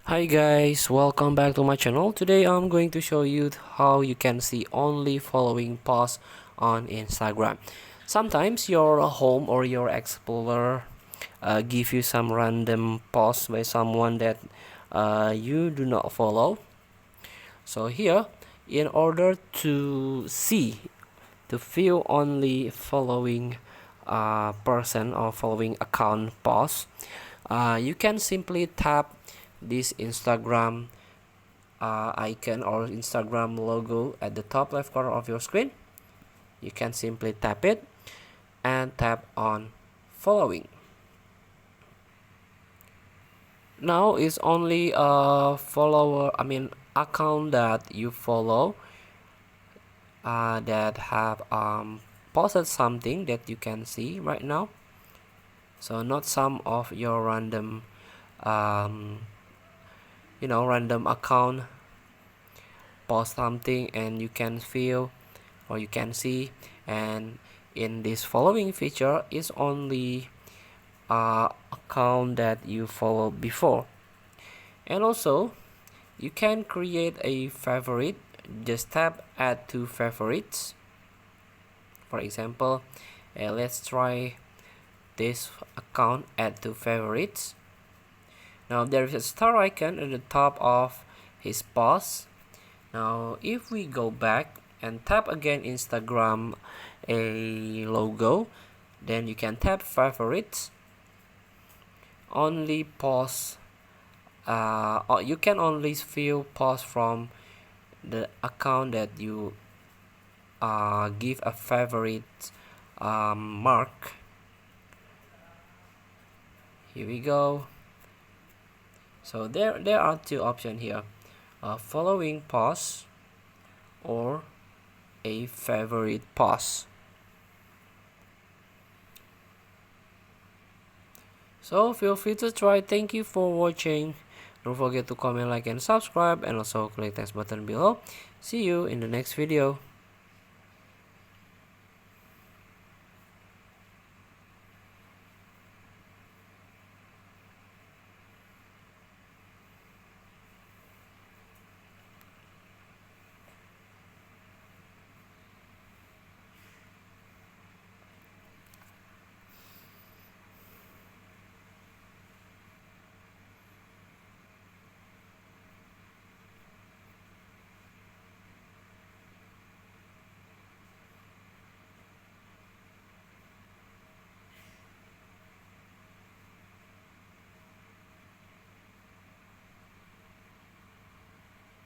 Hi guys, welcome back to my channel. Today I'm going to show you how you can see only following posts on Instagram. Sometimes your home or your explorer give you some random posts by someone that you do not follow. So here, in order to see, to view only following person or following account posts, you can simply tap this Instagram icon or Instagram logo at the top left corner of your screen. You can simply tap it and tap on following. Now it's only a account that you follow that have posted something that you can see right now. So not some of your random random account post something and you can feel or you can see, and in this following feature is only account that you followed before. And also you can create a favorite. Just tap add to favorites. For example, let's try this account, add to favorites. Now there is a star icon at the top of his post. Now if we go back and tap again Instagram a logo, then you can tap favorites, only post or you can only view posts from the account that you give a favorite mark. Here we go. So there are two options here, following posts or a favorite post. So feel free to try. Thank you for watching. Don't forget to comment, like, and subscribe, and also click the button below. See you in the next video.